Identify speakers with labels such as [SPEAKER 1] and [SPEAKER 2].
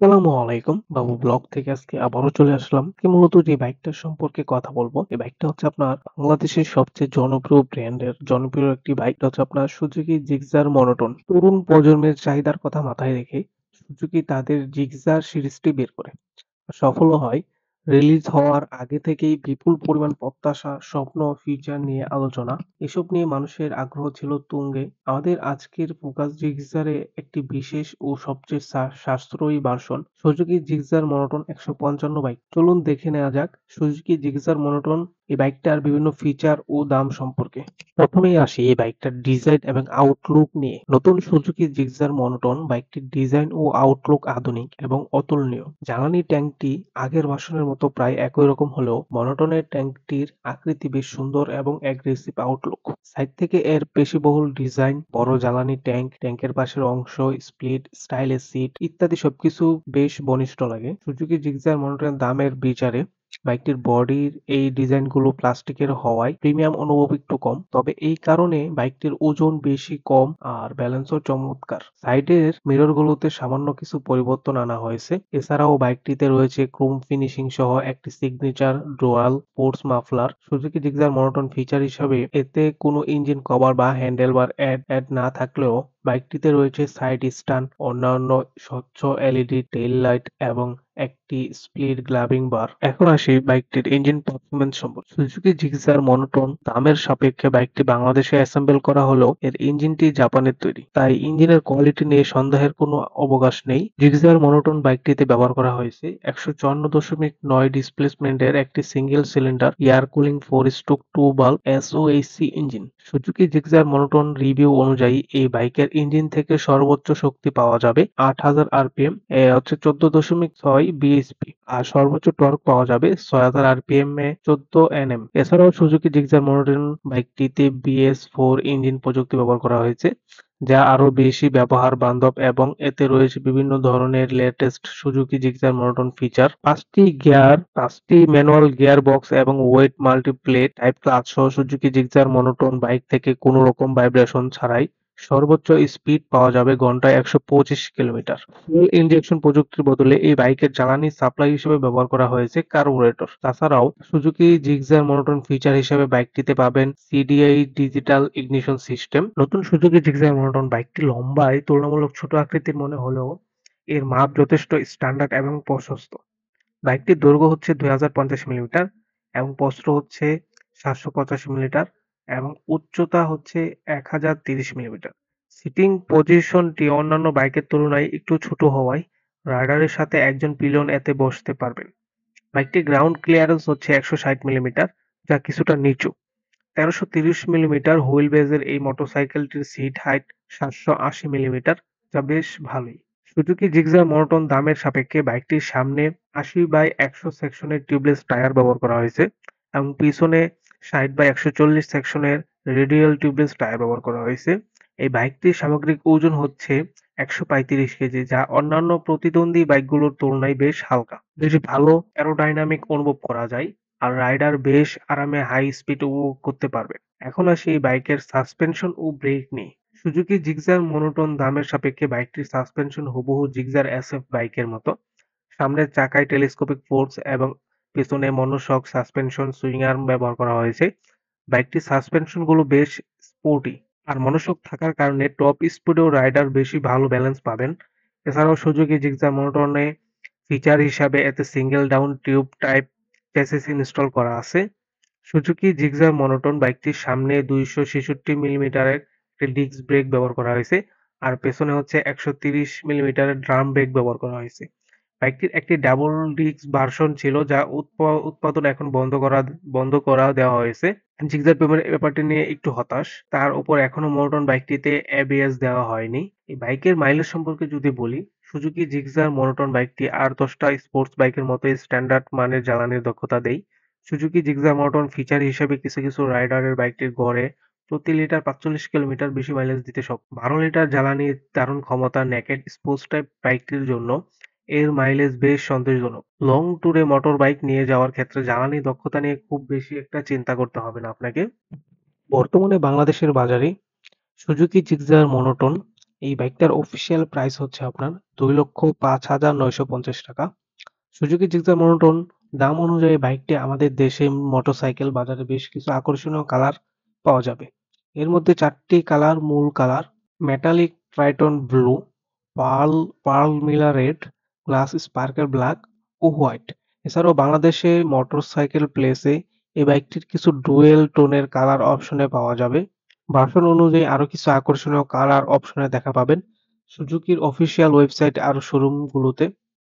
[SPEAKER 1] আসসালামু আলাইকুম। বাবু ব্লগ থেকে আজকে আবারও চলে আসলাম। মূলত যে বাইকটার সম্পর্কে কথা বলবো, এই বাইকটা হচ্ছে আপনার বাংলাদেশের সবচেয়ে জনপ্রিয় ব্র্যান্ডের জনপ্রিয় একটি বাইকটা হচ্ছে আপনার সুজুকি জিক্সার মনোটন। তরুণ প্রজন্মের চাহিদার কথা মাথায় রেখে সুজুকি তাদের জিক্সার সিরিজটি বের করে। সফলও হয়। রিলিজ হওয়ার আগে থেকেই বিপুল পরিমাণ প্রত্যাশা, স্বপ্ন, ফিচার নিয়ে আলোচনা, এসব নিয়ে মানুষের আগ্রহ ছিল তুঙ্গে। আমাদের আজকের ফোকাস জিক্সারে একটি বিশেষ ও সবচেয়ে সাশ্রয়ী version Suzuki Gixxer monotone 155 bike. চলুন দেখে নেওয়া যাক সুজুকি জিক্সার মনোটন এই বাইকটার বিভিন্ন ফিচার ও দাম সম্পর্কে। প্রথমেই আসি এই বাইকটার ডিজাইন এবং আউটলুক নিয়ে। নতুন সুজুকি জিক্সার মনোটন বাইকটির ডিজাইন ও আউটলুক আধুনিক এবং অতুলনীয়। জ্বালানি ট্যাঙ্কটি আগের ভার্সনের মতো প্রায় একই রকম হলেও মনোটনের ট্যাঙ্কটির আকৃতি বেশ সুন্দর এবং অ্যাগ্রেসিভ আউটলুক। সাইড থেকে এর পেশিবহুল ডিজাইন, বড় জ্বালানি ট্যাঙ্ক, ট্যাঙ্কের পাশের অংশ, স্প্লিট, স্টাইলের সিট ইত্যাদি সবকিছু বেশ বলিষ্ঠ লাগে। সুজুকি জিক্সার মনোটনের দামের বিচারে বাইকটির বডির এই ডিজাইনগুলো প্লাস্টিকের হওয়ায় প্রিমিয়াম অনুভব একটু কম, তবে এই কারণে বাইকটির ওজন বেশি কম আর ব্যালেন্সও চমৎকার। সাইডের মিররগুলোতে সামান্য কিছু পরিবর্তন আনা হয়েছে। এছাড়াও বাইকটিতে রয়েছে ক্রোম ফিনিশিং সহ একটি signature dual sports muffler. Suzuki Gixxer monotone feature হিসাবে এতে কোনো ইঞ্জিন কভার বা হ্যান্ডেলবার অ্যাড না থাকলেও বাইকটিতে রয়েছে সাইড স্ট্যান্ড, অন্যান্য স্বচ্ছ এলইডি টেইল লাইট এবং একটি স্প্লিট গ্লাবিং বার। এখন আসি বাইকটির ইঞ্জিন পারফরম্যান্স সম্পর্কে। সুজুকি জিক্সার মনোটন দামের সাপেক্ষে বাইকটি বাংলাদেশে অ্যাসেম্বল করা হলেও এর ইঞ্জিনটি জাপানের তৈরি, তাই ইঞ্জিনের কোয়ালিটি নিয়ে সন্দেহের কোনো অবকাশ নেই। জিক্সার মনোটন বাইকটিতে ব্যবহার করা হয়েছে 154.9 ডিসপ্লেসমেন্টের একটি সিঙ্গেল সিলিন্ডার এয়ার কুলিং 4:2 বাল্ব SOHC engine. Suzuki Gixxer Monotone review অনুযায়ী এই বাইকের ইঞ্জিন থেকে সর্বোচ্চ শক্তি পাওয়া যাবে 8000 আরপিএম, হচ্ছে 14.6 বিএইচপি, আর সর্বোচ্চ টর্ক পাওয়া যাবে 6000 আরপিএম এ 14 এনএম। এছাড়াও সুজুকি জিক্সার মনোটন বাইকটিতে বিএস4 ইঞ্জিন প্রযুক্তি ব্যবহার করা হয়েছে, যা আরো বেশি ব্যবহার বান্ধব এবং এতে রয়েছে বিভিন্ন ধরনের latest Suzuki Gixxer monotone feature. 5টি গিয়ার, 5টি ম্যানুয়াল গিয়ার বক্স এবং ওয়েট মাল্টিপ্লেট টাইপ ক্লাচ সহ সুজুকি জিক্সার মনোটন বাইক থেকে কোনো রকম ভাইব্রেশন ছাড়াই সর্বোচ্চ স্পিড পাওয়া যাবে ঘন্টায় 125 কিলোমিটার। ফুয়েল ইনজেকশন প্রযুক্তির বদলে এই বাইকের জ্বালানি সাপ্লাই হিসেবে ব্যবহার করা হয়েছে কার্বোরেটর। তাছাড়াও সুজুকি জিক্সার মনোটন ফিচার হিসেবে বাইকটিতে পাবেন সিডিআই ডিজিটাল ইগনিশন সিস্টেম। নতুন সুজুকি জিক্সার মনোটন বাইকটি লম্বায় তুলনামূলক ছোট আকৃতির মনে হলেও এর মাপ যথেষ্ট স্ট্যান্ডার্ড এবং প্রশস্ত। বাইকটির দৈর্ঘ্য হচ্ছে 2050 মিলিমিটার এবং প্রস্থ হচ্ছে 785 মিলিমিটার এবং উচ্চতা হচ্ছে 1030 মিলিমিটার। সিটিং পজিশনটি অন্যান্য বাইকের তুলনায় একটু ছোট হওয়ায় রাইডারের সাথে একজন পিলিয়ন এতে বসতে পারবেন। বাইকটির গ্রাউন্ড ক্লিয়ারেন্স হচ্ছে 160 মিলিমিটার, যা কিছুটা নিচু। 1330 মিলিমিটার হুইল বেজের এই মোটরসাইকেলটির সিট হাইট 780 মিলিমিটার, যা বেশ ভালোই। সুজুকি জিক্সার মনোটন দামের সাপেক্ষে বাইকটির সামনে 80/100 সেকশনের টিউবলেস টায়ার ব্যবহার করা হয়েছে এবং পিছনে 60/140 সেকশনের রেডিয়াল টিউবলেস টায়ার ব্যবহার করা হয়েছে। এই বাইকটির সামগ্রিক ওজন হচ্ছে 135 কেজি, যা অন্যান্য প্রতিদ্বন্দ্বী বাইকগুলোর তুলনায় বেশ হালকা। বেশ ভালো অ্যারোডাইনামিক অনুভব করা যায় আর রাইডার বেশ আরামে হাই স্পিড উপভোগ করতে পারবে। এখন আসি এই বাইকের সাসপেনশন ও ব্রেক নিয়ে। সুজুকি জিক্সার মনোটন দামের সাপেক্ষে বাইকটির সাসপেনশন হুবহু জিক্সার এসএফ বাইকের মতো। সামনের চাকায় টেলিস্কোপিক ফোর্স এবং পেছনে মনোশক সাসপেনশন সুইং আর্ম ব্যবহার করা হয়েছে। বাইকটির সাসপেনশনগুলো বেশ স্পোর্টি আর মনোশক থাকার কারণে টপ স্পিডেও রাইডার বেশি ভালো ব্যালেন্স পাবেন। এছাড়াও সুজুকি জিক্সার মনোটনে ফিচার হিসাবে এতে single down tube type chassis install করা আছে। সুজুকি জিক্সার মনোটন বাইকটির সামনে 266 মিলিমিটারের একটি ডিস্ক ব্রেক ব্যবহার করা হয়েছে আর পেছনে হচ্ছে 130 মিলিমিটারের ড্রাম ব্রেক ব্যবহার করা হয়েছে। বাইকটির একটি ডাবল ডিস্ক ভার্সন ছিল, যা উৎপাদন এখন বন্ধ করা দেওয়া হয়েছে। জিগজার ব্যাপারটি নিয়ে একটু হতাশ। তার উপর এখনো মনোটন বাইকটিতে এবিএস দেওয়া হয়নি। এই বাইকের মাইলেজ সম্পর্কে যদি বলি, সুজুকি জিক্সার মনোটন বাইকটি আর 10টা স্পোর্টস বাইকের মতোই স্ট্যান্ডার্ড মানের জ্বালানির দক্ষতা দেয়। সুজুকি জিক্সার মনোটন ফিচার হিসেবে কিছু কিছু রাইডারের বাইকটির গড়ে প্রতি লিটার 45 কিলোমিটার বেশি মাইলেজ দিতে সক্ষম। 12 লিটার জ্বালানির ধারণ ক্ষমতা নেকেড স্পোর্টস টাইপ বাইকটির জন্য এর মাইলেজ বেশ সন্তোষজনক। লং ট্যুরে মোটর বাইক নিয়ে যাওয়ার ক্ষেত্রে জ্বালানি দক্ষতা নিয়ে খুব বেশি একটা চিন্তা করতে হবে না আপনাকে। বর্তমানে বাংলাদেশের বাজারে সুজুকি জিক্সার মনোটন এই বাইকটার অফিসিয়াল প্রাইস হচ্ছে আপনার 2,05,950 টাকা। সুজুকি জিক্সার মনোটন দাম অনুযায়ী বাইকটি আমাদের দেশে মোটরসাইকেল বাজারে বেশ কিছু আকর্ষণীয় কালার পাওয়া যাবে। এর মধ্যে 4টি কালার মূল colour: metallic Triton blue, pearl pearl Mira red, glass sparkle black ও হোয়াইট। এছাড়াও বাংলাদেশে মোটরসাইকেল প্লেসে এই বাইকটির কিছু ডুয়েল টোনের কালার অপশনে পাওয়া যাবে। ভার্সন অনুযায়ী আরো কিছু আকর্ষণীয় কালার অপশনে দেখা পাবেন সুজুকির অফিসিয়াল ওয়েবসাইট আর শোরুমগুলোতে।